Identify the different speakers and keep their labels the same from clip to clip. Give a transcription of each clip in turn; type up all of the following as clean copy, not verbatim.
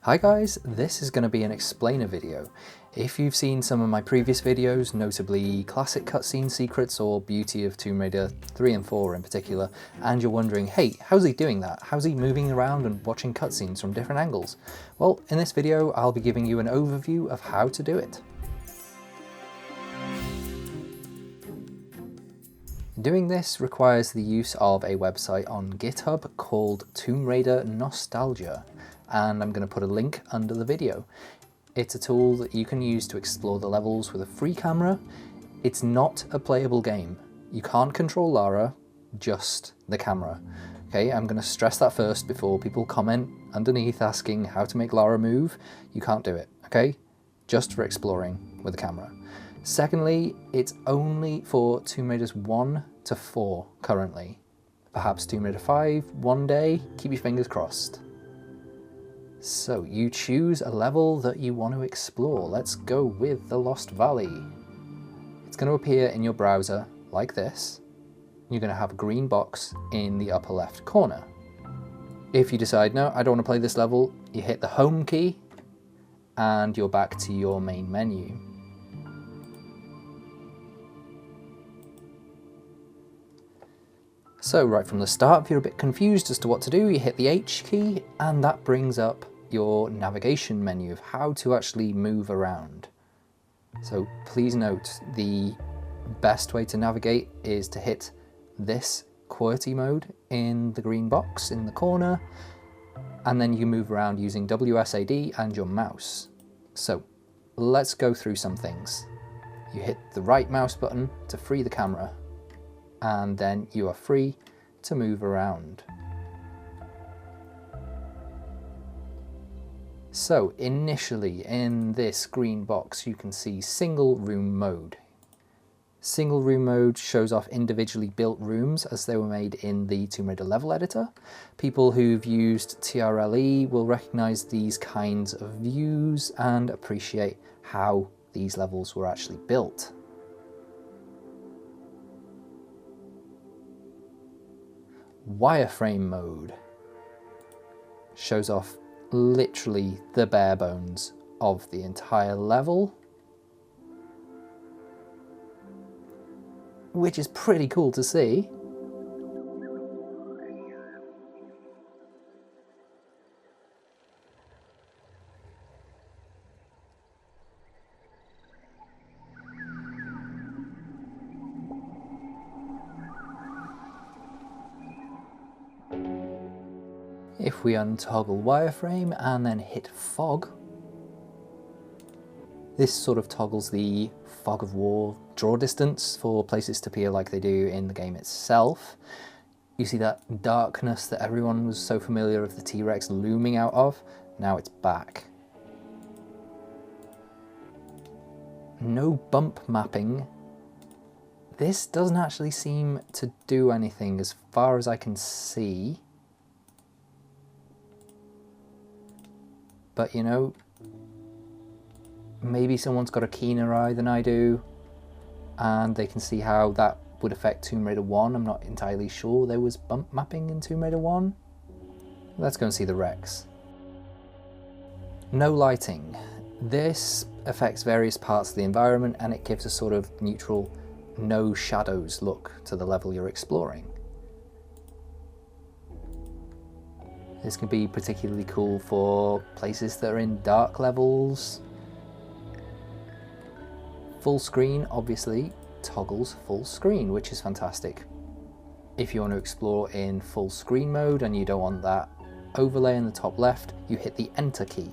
Speaker 1: Hi guys, this is going to be an explainer video. If you've seen some of my previous videos, notably classic cutscene secrets or Beauty of Tomb Raider 3 and 4 in particular, and you're wondering, hey, how's he doing that? How's he moving around and watching cutscenes from different angles? Well, in this video, I'll be giving you an overview of how to do it. Doing this requires the use of a website on GitHub called Tomb Raider Nostalgia, and I'm going to put a link under the video. It's a tool that you can use to explore the levels with a free camera. It's not a playable game. You can't control Lara, just the camera. Okay, I'm going to stress that first before people comment underneath asking how to make Lara move. You can't do it, okay? Just for exploring with a camera. Secondly, it's only for Tomb Raiders 1 to 4 currently. Perhaps Tomb Raider 5 one day, keep your fingers crossed. So you choose a level that you want to explore. Let's go with the Lost Valley. It's going to appear in your browser like this. You're going to have a green box in the upper left corner. If you decide, no, I don't want to play this level, you hit the home key and you're back to your main menu. So right from the start, if you're a bit confused as to what to do, you hit the H key and that brings up your navigation menu of how to actually move around. So please note, the best way to navigate is to hit this QWERTY mode in the green box in the corner, and then you move around using WSAD and your mouse. So let's go through some things. You hit the right mouse button to free the camera, and then you are free to move around. So initially in this green box you can see single room mode. Single room mode shows off individually built rooms as they were made in the Tomb Raider level editor. People who've used TRLE will recognize these kinds of views and appreciate how these levels were actually built. Wireframe mode shows off literally the bare bones of the entire level, which is pretty cool to see. If we untoggle wireframe and then hit fog, this sort of toggles the fog of war draw distance for places to appear like they do in the game itself. You see that darkness that everyone was so familiar with the T-Rex looming out of? Now it's back. No bump mapping. This doesn't actually seem to do anything as far as I can see. But you know, maybe someone's got a keener eye than I do, and they can see how that would affect Tomb Raider 1. I'm not entirely sure there was bump mapping in Tomb Raider 1. Let's go and see the Rex. No lighting. This affects various parts of the environment and it gives a sort of neutral, no shadows look to the level you're exploring. This can be particularly cool for places that are in dark levels. Full screen obviously toggles full screen, which is fantastic. If you want to explore in full screen mode and you don't want that overlay in the top left, you hit the enter key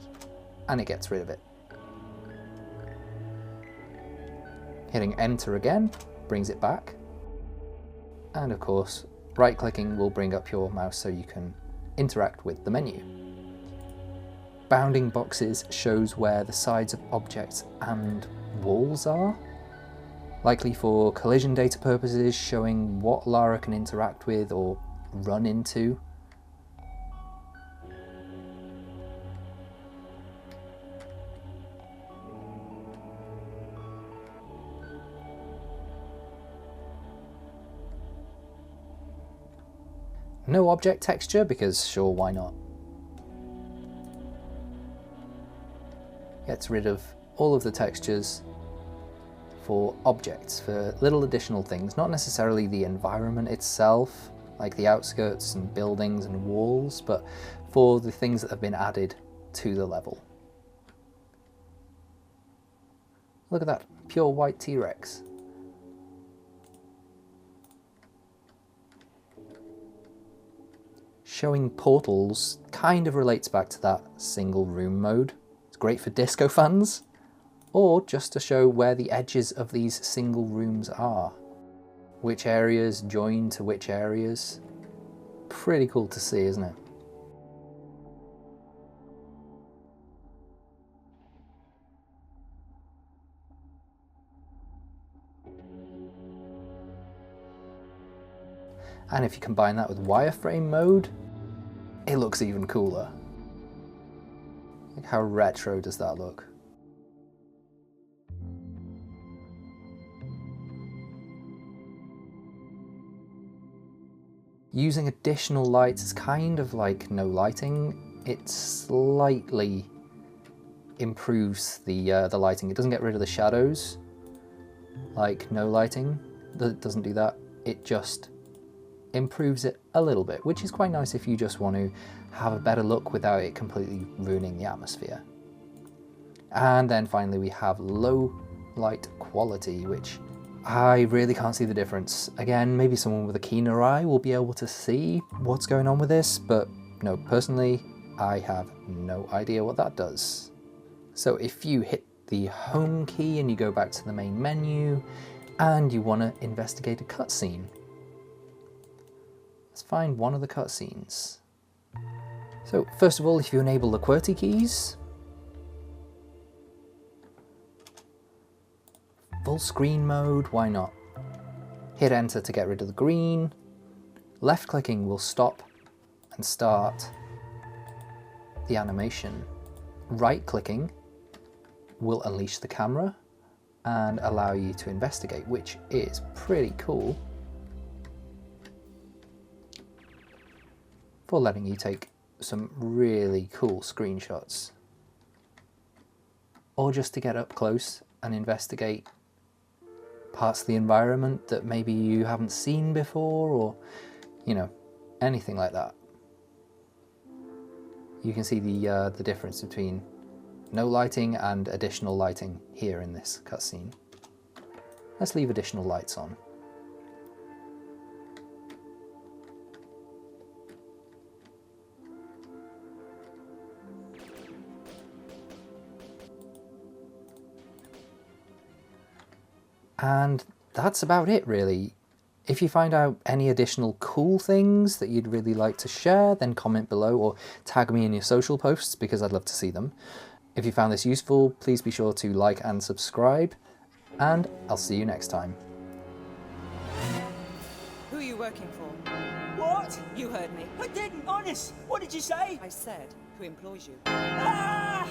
Speaker 1: and it gets rid of it. Hitting enter again brings it back. And of course, right clicking will bring up your mouse so you can interact with the menu. Bounding boxes shows where the sides of objects and walls are, likely for collision data purposes, showing what Lara can interact with or run into. No object texture because sure, why not? gets rid of all of the textures for objects, for little additional things, not necessarily the environment itself, like the outskirts and buildings and walls, but for the things that have been added to the level. Look at that, pure white T-Rex. Showing portals kind of relates back to that single room mode. It's great for disco fans, or just to show where the edges of these single rooms are. Which areas join to which areas. Pretty cool to see, isn't it? And if you combine that with wireframe mode, it looks even cooler. Like, how retro does that look? Using additional lights is kind of like no lighting. It slightly improves the lighting. It doesn't get rid of the shadows like no lighting. It doesn't do that. It just improves it a little bit, which is quite nice if you just want to have a better look without it completely ruining the atmosphere. And then finally we have low light quality, which I really can't see the difference. Again, maybe someone with a keener eye will be able to see what's going on with this, but no, personally, I have no idea what that does. So if you hit the home key and you go back to the main menu and you want to investigate a cutscene, let's find one of the cutscenes. So first of all, if you enable the QWERTY keys, full screen mode, why not? Hit enter to get rid of the green. Left clicking will stop and start the animation. Right clicking will unleash the camera and allow you to investigate, which is pretty cool for letting you take some really cool screenshots, or just to get up close and investigate parts of the environment that maybe you haven't seen before, or, you know, anything like that. You can see the difference between no lighting and additional lighting here in this cutscene. Let's leave additional lights on. And that's about it, really. If you find out any additional cool things that you'd really like to share, then comment below or tag me in your social posts, because I'd love to see them. If you found this useful, please be sure to like and subscribe, and I'll see you next time.
Speaker 2: Who are you working for?
Speaker 3: What?
Speaker 2: You heard me.
Speaker 3: I didn't, honest. What did you say?
Speaker 2: I said, who employs you?
Speaker 3: Ah!